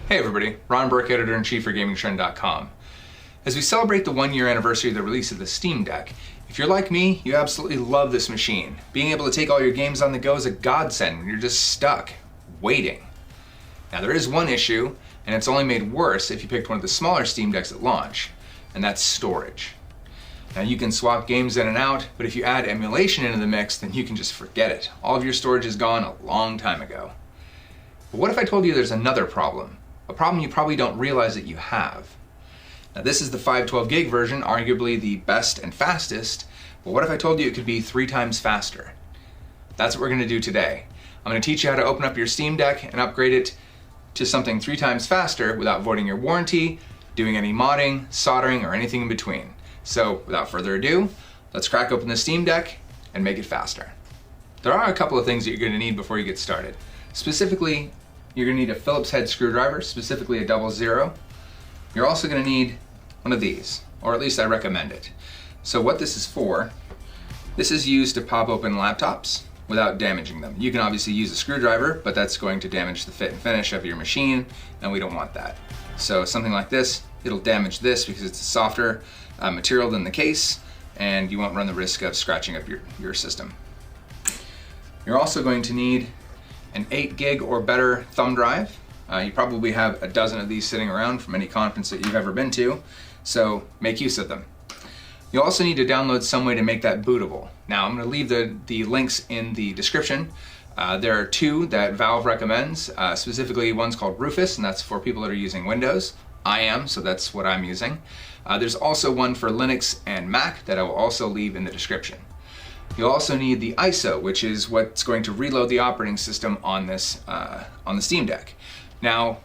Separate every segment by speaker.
Speaker 1: Hey everybody, Ron Burke, Editor-in-Chief for GamingTrend.com. As we celebrate the 1-year anniversary of the release of the Steam Deck, if you're like me, you absolutely love this machine. Being able to take all your games on the go is a godsend when you're just stuck, waiting. Now there is one issue, and it's only made worse if you picked one of the smaller Steam Decks at launch, and that's storage. Now you can swap games in and out, but if you add emulation into the mix, then you can just forget it. All of your storage is gone a long time ago. But what if I told you there's another problem? A problem you probably don't realize that you have. Now this is the 512 gig version, arguably the best and fastest, but what if I told you it could be 3 times faster? That's what we're going to do today. I'm going to teach you how to open up your Steam Deck and upgrade it to something 3 times faster without voiding your warranty, doing any modding, soldering, or anything in between. So without further ado, let's crack open the Steam Deck and make it faster. There are a couple of things that you're going to need before you get started. Specifically, you're going to need a Phillips head screwdriver, specifically a 00. You're also going to need one of these, or at least I recommend it. So what this is for, this is used to pop open laptops without damaging them. You can obviously use a screwdriver, but that's going to damage the fit and finish of your machine, and we don't want that. So something like this, it'll damage this because it's a softer material than the case, and you won't run the risk of scratching up your system. You're also going to need an 8 gig or better thumb drive. You probably have a dozen of these sitting around from any conference that you've ever been to, so make use of them. You'll also need to download some way to make that bootable. Now I'm going to leave the links in the description. There are 2 that Valve recommends, specifically one's called Rufus, and that's for people that are using Windows. I am, so that's what I'm using. There's also one for Linux and Mac that I will also leave in the description. You'll also need the ISO, which is what's going to reload the operating system on this on the Steam Deck. Now,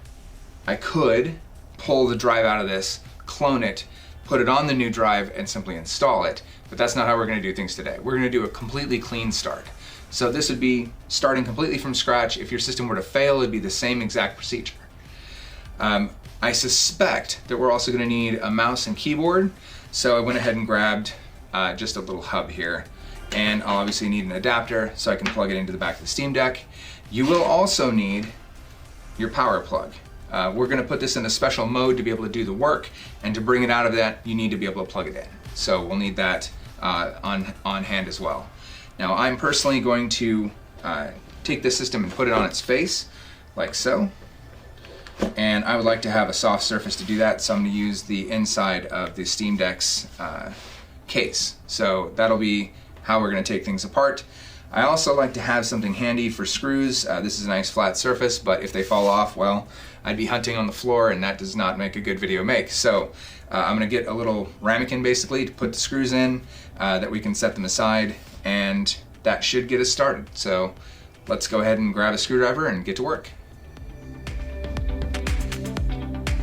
Speaker 1: I could pull the drive out of this, clone it, put it on the new drive, and simply install it, but that's not how we're going to do things today. We're going to do a completely clean start. So this would be starting completely from scratch. If your system were to fail, it'd be the same exact procedure. I suspect that we're also going to need a mouse and keyboard, so I went ahead and grabbed just a little hub here. And I'll obviously need an adapter so I can plug it into the back of the Steam Deck. You will also need your power plug. We're going to put this in a special mode to be able to do the work, and to bring it out of that, you need to be able to plug it in. So we'll need that on hand as well. Now I'm personally going to take this system and put it on its face, like so. And I would like to have a soft surface to do that, so I'm going to use the inside of the Steam Deck's case. So that'll be how we're going to take things apart. I also like to have something handy for screws. This is a nice flat surface, but if they fall off, well, I'd be hunting on the floor, and that does not make a good video make. So I'm going to get a little ramekin basically to put the screws in that we can set them aside, and that should get us started. So let's go ahead and grab a screwdriver and get to work.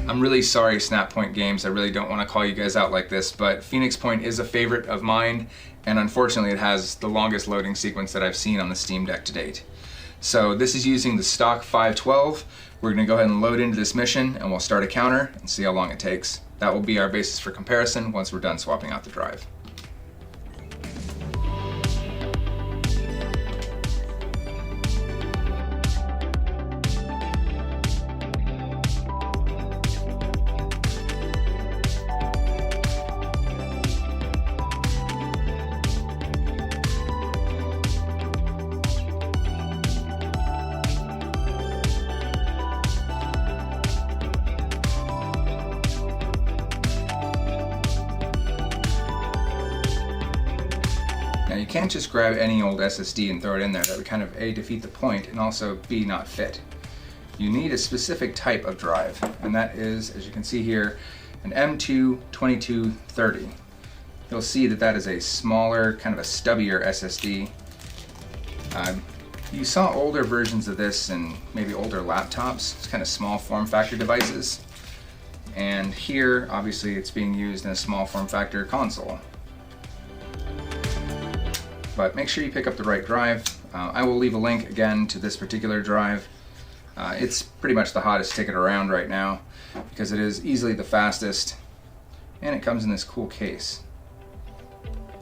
Speaker 1: I'm really sorry, SnapPoint Games, I really don't want to call you guys out like this, but Phoenix Point is a favorite of mine, and unfortunately it has the longest loading sequence that I've seen on the Steam Deck to date. So this is using the stock 512. We're going to go ahead and load into this mission, and we'll start a counter and see how long it takes. That will be our basis for comparison once we're done swapping out the drive. Now you can't just grab any old SSD and throw it in there. That would kind of A, defeat the point, and also B, not fit. You need a specific type of drive, and that is, as you can see here, an M2 2230. You'll see that that is a smaller, kind of a stubbier SSD. You saw older versions of this in maybe older laptops. It's kind of small form factor devices. And here, obviously, it's being used in a small form factor console. But make sure you pick up the right drive. I will leave a link again to this particular drive. It's pretty much the hottest ticket around right now because it is easily the fastest, and it comes in this cool case,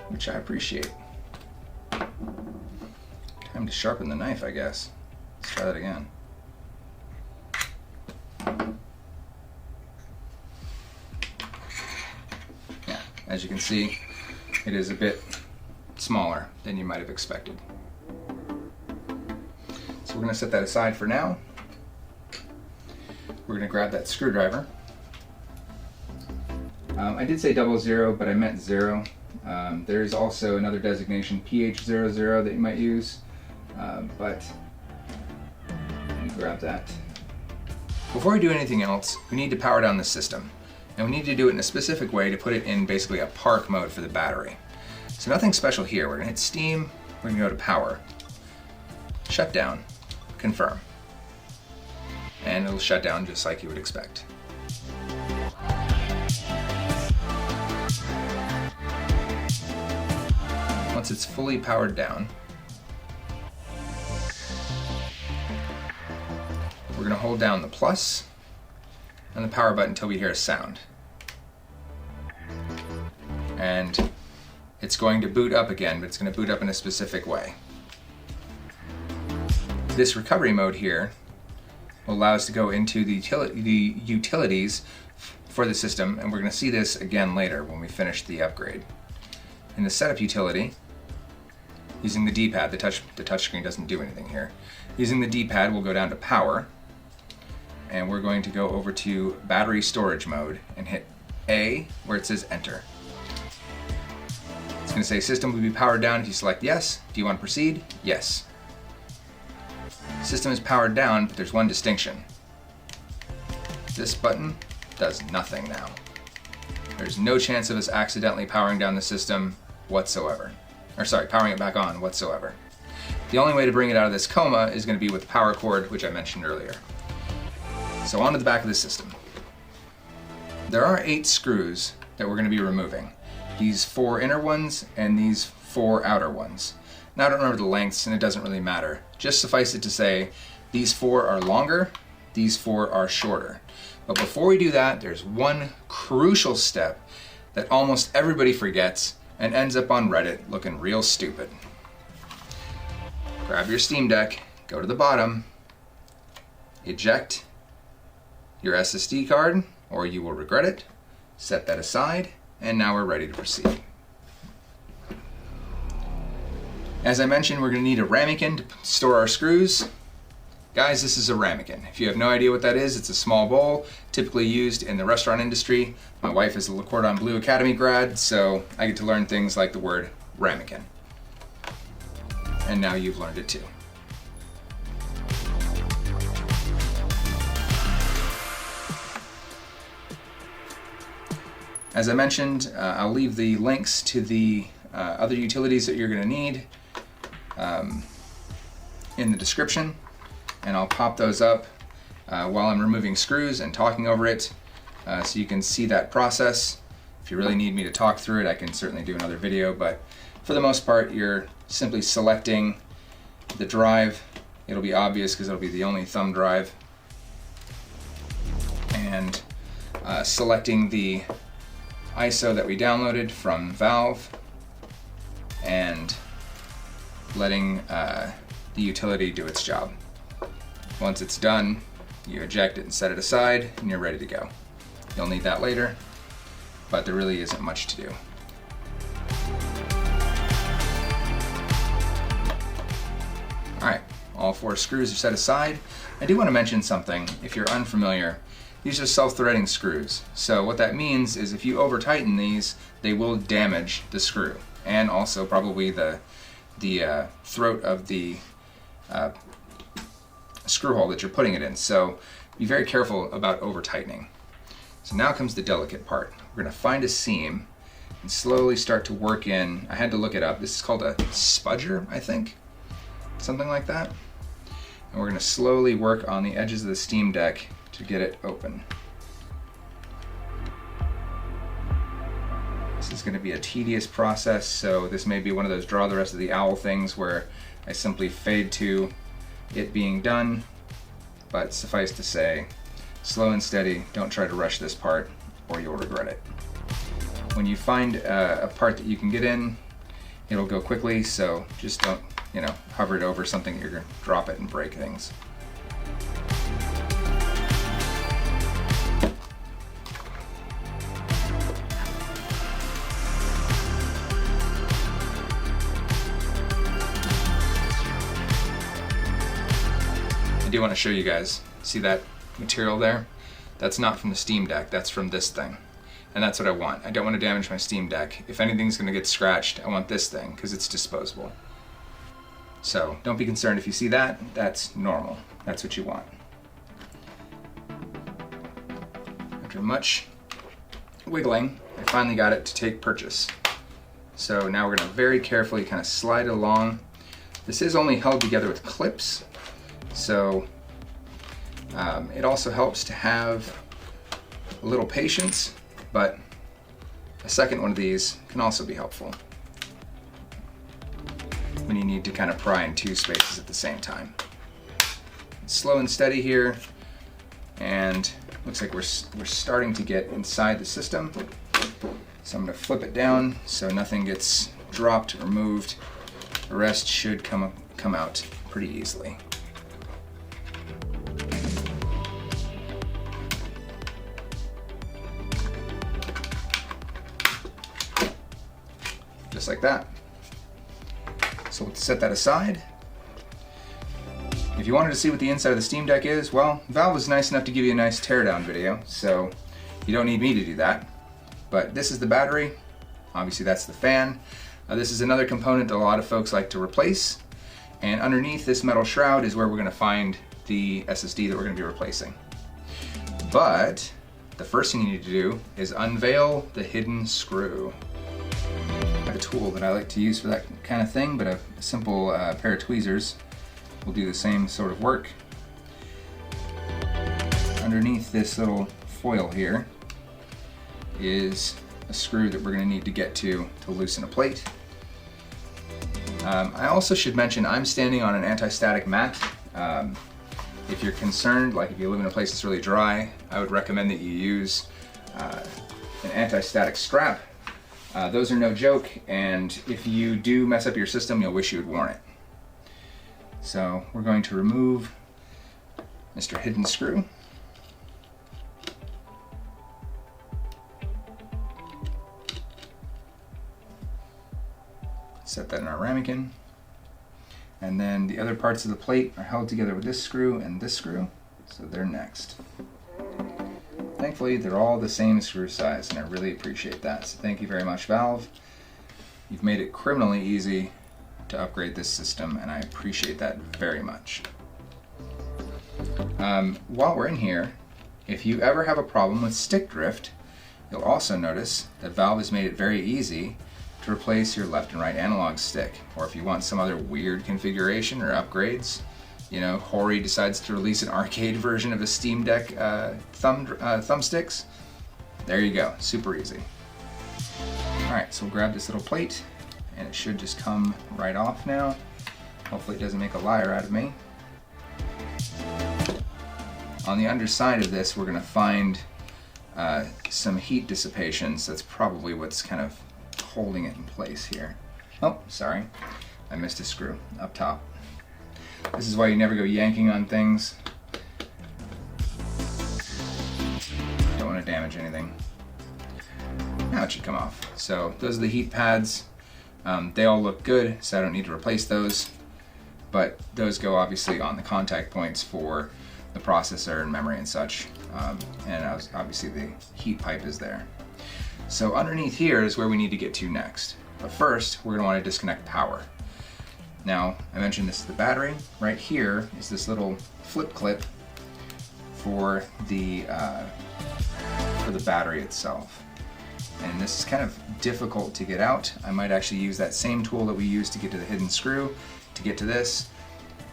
Speaker 1: which I appreciate. Time to sharpen the knife, I guess. Let's try that again. As you can see, it is a bit smaller than you might have expected. So we're going to set that aside for now. We're going to grab that screwdriver. I did say 00, but I meant 0. There's also another designation, PH00, that you might use, but let me grab that. Before we do anything else, we need to power down the system, and we need to do it in a specific way to put it in basically a park mode for the battery. So nothing special here. We're going to hit Steam, we're going to go to Power, Shut Down, Confirm, and it'll shut down just like you would expect. Once it's fully powered down, we're going to hold down the plus and the power button until we hear a sound. And it's going to boot up again, but it's going to boot up in a specific way. This recovery mode here will allow us to go into the utilities for the system, and we're going to see this again later when we finish the upgrade. In the setup utility, using the D-pad, the touch screen doesn't do anything here. Using the D-pad, we'll go down to Power, and we're going to go over to Battery Storage Mode and hit A where it says Enter. It's going to say System will be powered down if you select Yes. Do you want to proceed? Yes. System is powered down, but there's one distinction. This button does nothing now. There's no chance of us accidentally powering down the system whatsoever. Or sorry, powering it back on whatsoever. The only way to bring it out of this coma is going to be with the power cord, which I mentioned earlier. So onto the back of the system. There are 8 screws that we're going to be removing. These 4 inner ones and these 4 outer ones. Now I don't remember the lengths and it doesn't really matter. Just suffice it to say, these 4 are longer, these 4 are shorter. But before we do that, there's one crucial step that almost everybody forgets and ends up on Reddit looking real stupid. Grab your Steam Deck, go to the bottom, eject your SSD card, or you will regret it, set that aside, and now we're ready to proceed. As I mentioned, we're going to need a ramekin to store our screws. Guys, this is a ramekin. If you have no idea what that is, it's a small bowl, typically used in the restaurant industry. My wife is a Le Cordon Bleu Academy grad, so I get to learn things like the word ramekin. And now you've learned it too. As I mentioned, I'll leave the links to the other utilities that you're going to need in the description, and I'll pop those up while I'm removing screws and talking over it, so you can see that process. If you really need me to talk through it, I can certainly do another video, but for the most part, you're simply selecting the drive. It'll be obvious because it'll be the only thumb drive, and selecting the ISO that we downloaded from Valve, and letting the utility do its job. Once it's done, you eject it and set it aside, and you're ready to go. You'll need that later, but there really isn't much to do. Alright, all 4 screws are set aside. I do want to mention something. If you're unfamiliar, these are self-threading screws. So what that means is if you over-tighten these, they will damage the screw, and also probably the throat of the screw hole that you're putting it in. So be very careful about over-tightening. So now comes the delicate part. We're going to find a seam and slowly start to work in. I had to look it up. This is called a spudger, I think. Something like that. And we're going to slowly work on the edges of the Steam Deck to get it open. This is going to be a tedious process, so this may be one of those draw the rest of the owl things where I simply fade to it being done, but suffice to say, slow and steady, don't try to rush this part or you'll regret it. When you find a part that you can get in, it'll go quickly, so just don't, hover it over something that you're going to drop it and break things. do want to show you guys. See that material there? That's not from the Steam Deck, that's from this thing. And that's what I want. I don't want to damage my Steam Deck. If anything's going to get scratched, I want this thing because it's disposable. So don't be concerned if you see that, that's normal. That's what you want. After much wiggling, I finally got it to take purchase. So now we're going to very carefully kind of slide it along. This is only held together with clips, so it also helps to have a little patience, but a second one of these can also be helpful when you need to kind of pry in two spaces at the same time. It's slow and steady here, and looks like we're starting to get inside the system. So I'm going to flip it down so nothing gets dropped or moved. The rest should come out pretty easily. Just like that. So let's set that aside. If you wanted to see what the inside of the Steam Deck is, well, Valve was nice enough to give you a nice teardown video, so you don't need me to do that. But this is the battery. Obviously that's the fan. This is another component that a lot of folks like to replace. And underneath this metal shroud is where we're going to find the SSD that we're going to be replacing. But the first thing you need to do is unveil the hidden screw. I have a tool that I like to use for that kind of thing, but a simple pair of tweezers will do the same sort of work. Underneath this little foil here is a screw that we're going to need to get to loosen a plate. I also should mention I'm standing on an anti-static mat. If you're concerned, like if you live in a place that's really dry, I would recommend that you use an anti-static strap. Those are no joke, and if you do mess up your system, you'll wish you had worn it. So we're going to remove Mr. Hidden Screw. Set that in our ramekin. And then the other parts of the plate are held together with this screw and this screw, so they're next. Thankfully, they're all the same screw size, and I really appreciate that. So thank you very much, Valve. You've made it criminally easy to upgrade this system, and I appreciate that very much. While we're in here, if you ever have a problem with stick drift, you'll also notice that Valve has made it very easy to replace your left and right analog stick. Or if you want some other weird configuration or upgrades, you know, Hori decides to release an arcade version of a Steam Deck thumbsticks, there you go, super easy. Alright, so we'll grab this little plate, and it should just come right off now. Hopefully it doesn't make a liar out of me. On the underside of this, we're going to find some heat dissipation, so that's probably what's kind of holding it in place here. Oh, sorry, I missed a screw up top. This is why you never go yanking on things. Don't want to damage anything. Now it should come off. So those are the heat pads. They all look good, so I don't need to replace those. But those go obviously on the contact points for the processor and memory and such. And obviously the heat pipe is there. So underneath here is where we need to get to next. But first, we're going to want to disconnect power. Now, I mentioned this is the battery. Right here is this little flip clip for the battery itself. And this is kind of difficult to get out. I might actually use that same tool that we used to get to the hidden screw to get to this.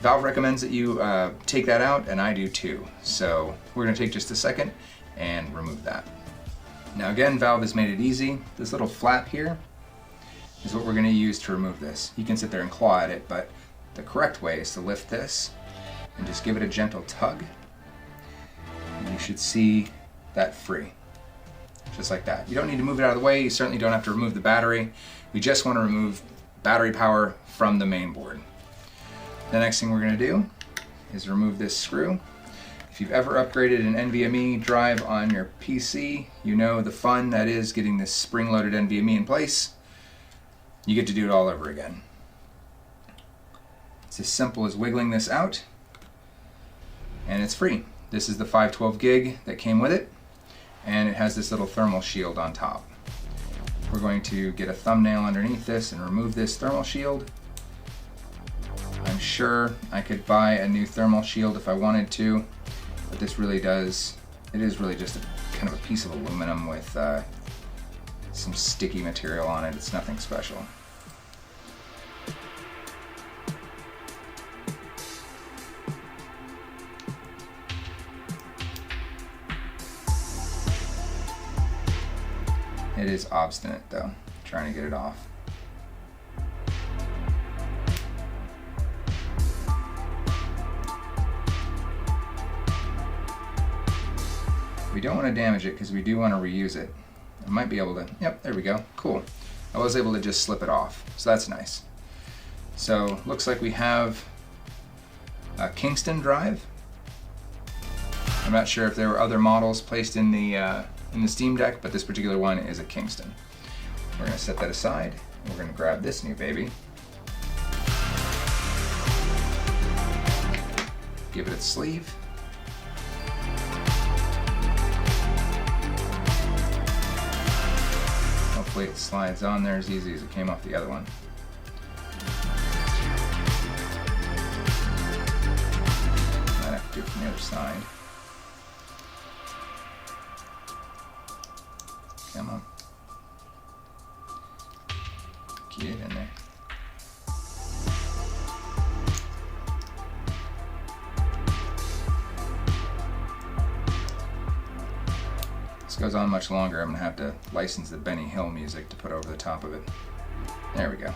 Speaker 1: Valve recommends that you take that out, and I do too. So we're going to take just a second and remove that. Now again, Valve has made it easy. This little flap here is what we're going to use to remove this. You can sit there and claw at it, but the correct way is to lift this and just give it a gentle tug. And you should see that free. Just like that. You don't need to move it out of the way. You certainly don't have to remove the battery. We just want to remove battery power from the main board. The next thing we're going to do is remove this screw. If you've ever upgraded an NVMe drive on your PC, you know the fun that is getting this spring-loaded NVMe in place. You get to do it all over again. It's as simple as wiggling this out and it's free. This is the 512 gig that came with it, and it has this little thermal shield on top. We're going to get a thumbnail underneath this and remove this thermal shield. I'm sure I could buy a new thermal shield if I wanted to, but this really does, it is really just a kind of a piece of aluminum with some sticky material on it. It's nothing special. It is obstinate though, trying to get it off. We don't want to damage it because we do want to reuse it. I might be able to, yep, there we go, cool. I was able to just slip it off, so that's nice. So, looks like we have a Kingston drive. I'm not sure if there were other models placed in the Steam Deck, but this particular one is a Kingston. We're going to set that aside, and we're going to grab this new baby. Give it its sleeve. Hopefully it slides on there as easy as it came off the other one. Might have to do it from the other side. Come on. Get it in there. This goes on much longer. I'm going to have to license the Benny Hill music to put over the top of it. There we go.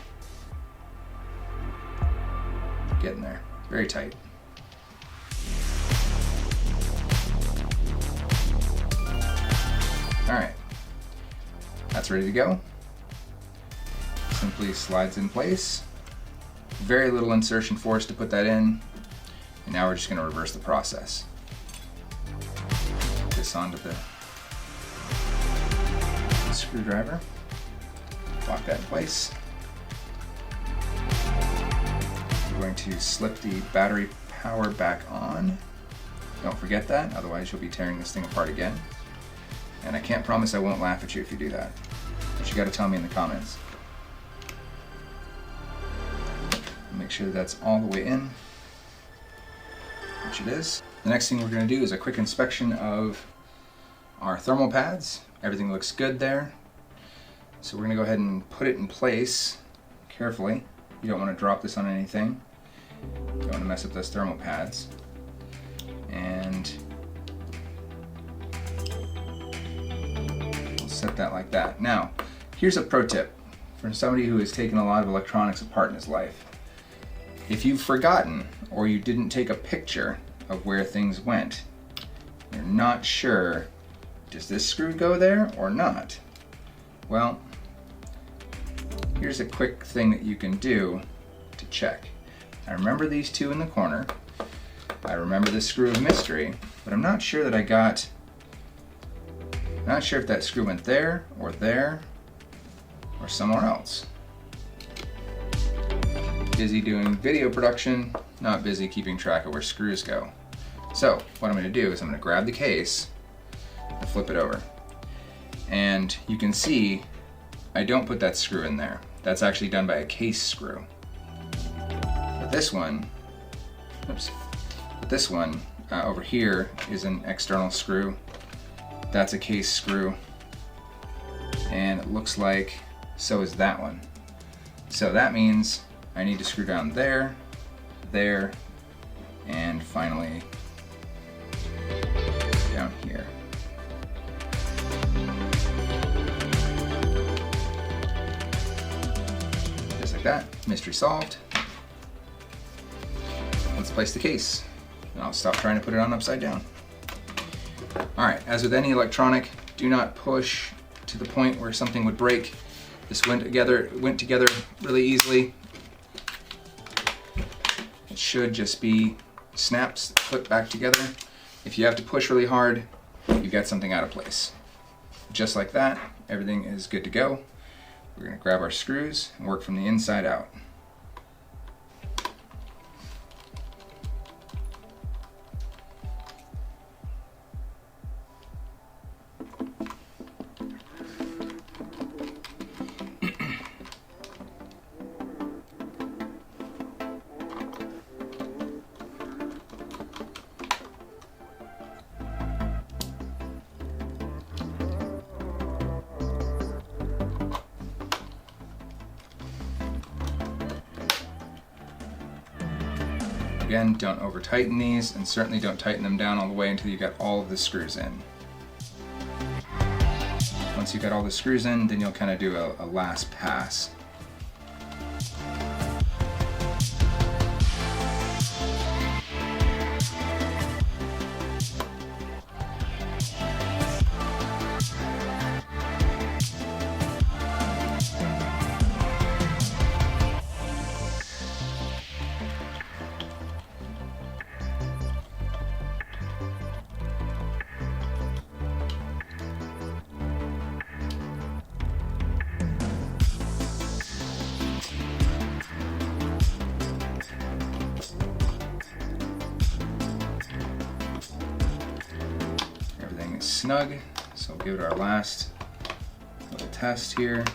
Speaker 1: Getting there. Very tight. Alright. That's ready to go. Simply slides in place. Very little insertion force to put that in. And now we're just going to reverse the process. Put this onto the screwdriver. Lock that in place. We're going to slip the battery power back on. Don't forget that, otherwise you'll be tearing this thing apart again. And I can't promise I won't laugh at you if you do that. But you gotta tell me in the comments. Make sure that's all the way in, which it is. The next thing we're gonna do is a quick inspection of our thermal pads. Everything looks good there. So we're gonna go ahead and put it in place carefully. You don't wanna drop this on anything. You don't wanna mess up those thermal pads. And we'll set that like that. Now, here's a pro tip for somebody who has taken a lot of electronics apart in his life. If you've forgotten or you didn't take a picture of where things went, you're not sure, does this screw go there or not? Well, here's a quick thing that you can do to check. I remember these two in the corner. I remember this screw of mystery, but I'm not sure that not sure if that screw went there or somewhere else. Busy doing video production, not busy keeping track of where screws go. So what I'm going to do is I'm going to grab the case and flip it over. And you can see I don't put that screw in there. That's actually done by a case screw. But this one, over here is an external screw. That's a case screw. And it looks like so is that one. So that means I need to screw down there, there, and finally down here. Just like that, mystery solved. Let's place the case. And I'll stop trying to put it on upside down. Alright, as with any electronic, do not push to the point where something would break. This went together really easily. It should just be snaps, put back together. If you have to push really hard, you get something out of place. Just like that, everything is good to go. We're going to grab our screws and work from the inside out. Again, don't over tighten these, and certainly don't tighten them down all the way until you get all of the screws in. Once you get all the screws in, then you'll kind of do a last pass. Snug, so we'll give it our last little test here.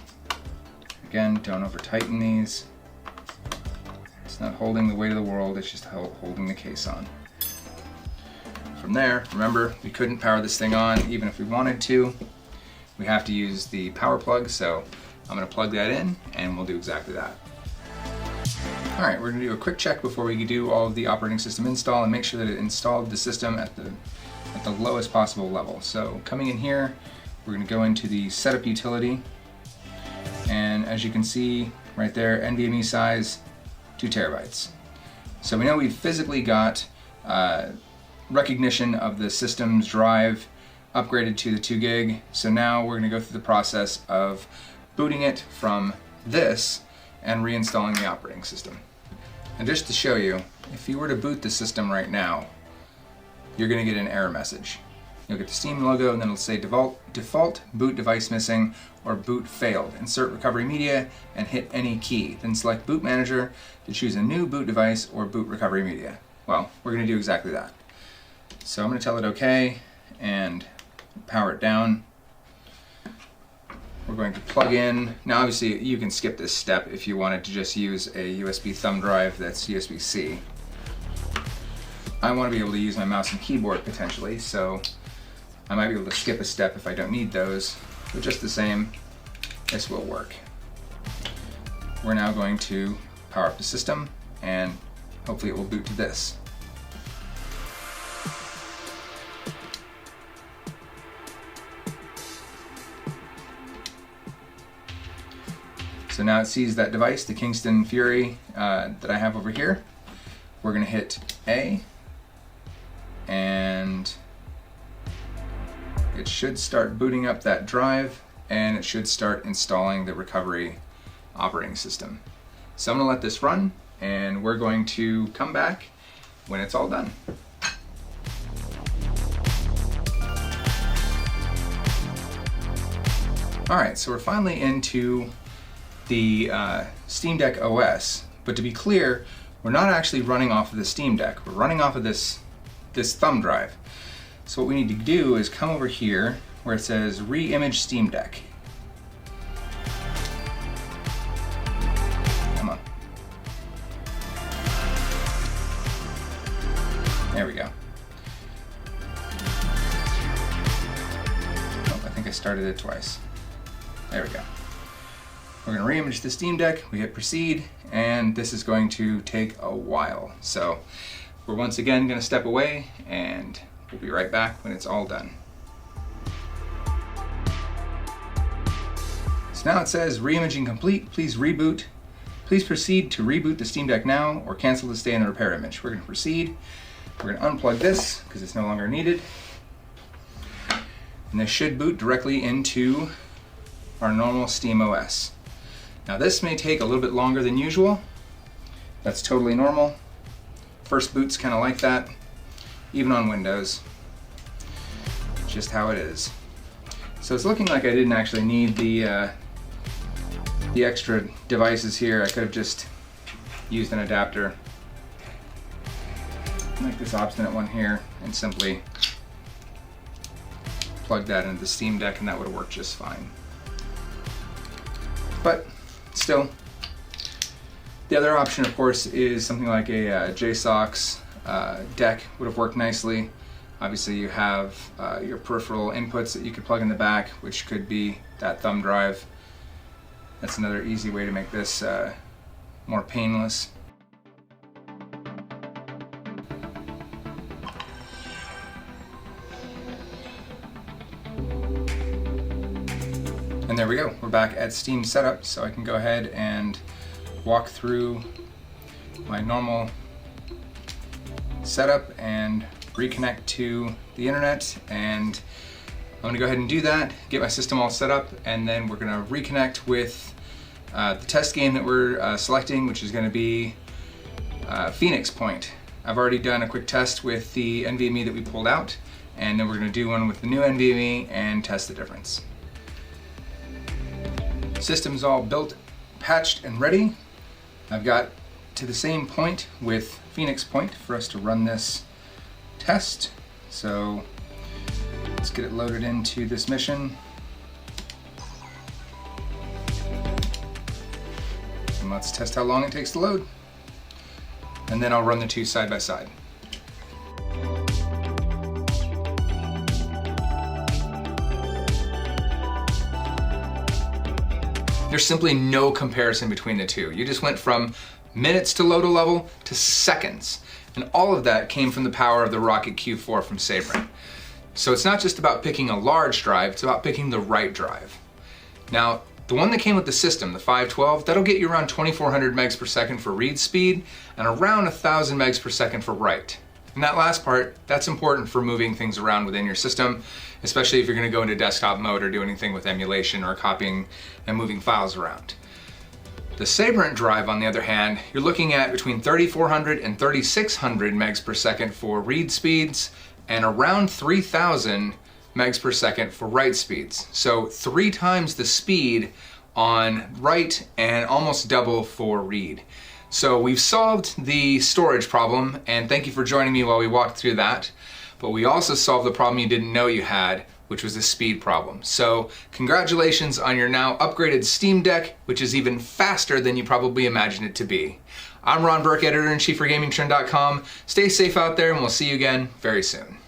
Speaker 1: Again, don't over tighten these. It's not holding the weight of the world, it's just holding the case on. From there, remember, we couldn't power this thing on even if we wanted to. We have to use the power plug, so I'm going to plug that in and we'll do exactly that. Alright, we're going to do a quick check before we do all of the operating system install and make sure that it installed the system at the lowest possible level. So coming in here, we're going to go into the setup utility, and as you can see right there, NVMe size 2 terabytes. So we know we've physically got recognition of the system's drive upgraded to the 2 gig. So now we're going to go through the process of booting it from this and reinstalling the operating system. And just to show you, if you were to boot the system right now, you're going to get an error message. You'll get the Steam logo, and then it'll say default boot device missing or boot failed. Insert recovery media and hit any key. Then select boot manager to choose a new boot device or boot recovery media. Well, we're going to do exactly that. So I'm going to tell it OK and power it down. We're going to plug in. Now obviously you can skip this step if you wanted to just use a USB thumb drive that's USB-C. I want to be able to use my mouse and keyboard potentially, so I might be able to skip a step if I don't need those, but just the same, this will work. We're now going to power up the system, and hopefully it will boot to this. So now it sees that device, the Kingston Fury that I have over here. We're going to hit A, and it should start booting up that drive, and it should start installing the recovery operating system. So I'm going to let this run, and we're going to come back when it's all done. Alright, so we're finally into the Steam Deck OS, but to be clear, we're not actually running off of the Steam Deck. We're running off of this thumb drive. So what we need to do is come over here where it says Re-image Steam Deck. Come on. There we go. Oh, I think I started it twice. There we go. We're going to re-image the Steam Deck, we hit proceed, and this is going to take a while. So we're once again going to step away, and we'll be right back when it's all done. So now it says re-imaging complete, please reboot. Please proceed to reboot the Steam Deck now or cancel to stay in the repair image. We're going to proceed. We're going to unplug this because it's no longer needed. And this should boot directly into our normal Steam OS. Now this may take a little bit longer than usual. That's totally normal. First boot's kind of like that, even on Windows. Just how it is. So it's looking like I didn't actually need the extra devices here. I could have just used an adapter like this obstinate one here and simply plug that into the Steam Deck, and that would have worked just fine. But still, the other option, of course, is something like a JSOX deck would have worked nicely. Obviously, you have your peripheral inputs that you could plug in the back, which could be that thumb drive. That's another easy way to make this more painless. And there we go, we're back at Steam setup, so I can go ahead and walk through my normal setup and reconnect to the internet. And I'm gonna go ahead and do that, get my system all set up, and then we're gonna reconnect with the test game that we're selecting, which is gonna be Phoenix Point. I've already done a quick test with the NVMe that we pulled out, and then we're gonna do one with the new NVMe and test the difference. System's all built, patched, and ready. I've got to the same point with Phoenix Point for us to run this test. So let's get it loaded into this mission. And let's test how long it takes to load. And then I'll run the two side by side. There's simply no comparison between the two. You just went from minutes to load a level to seconds. And all of that came from the power of the Rocket Q4 from Sabrent. So it's not just about picking a large drive, it's about picking the right drive. Now, the one that came with the system, the 512, that'll get you around 2400 megs per second for read speed and around 1000 megs per second for write. And that last part, that's important for moving things around within your system, especially if you're gonna go into desktop mode or do anything with emulation or copying and moving files around. The Sabrent drive, on the other hand, you're looking at between 3400 and 3600 megs per second for read speeds and around 3000 megs per second for write speeds. So 3 times the speed on write and almost double for read. So we've solved the storage problem, and thank you for joining me while we walked through that. But we also solved the problem you didn't know you had, which was the speed problem. So congratulations on your now upgraded Steam Deck, which is even faster than you probably imagined it to be. I'm Ron Burke, editor-in-chief for GamingTrend.com. Stay safe out there, and we'll see you again very soon.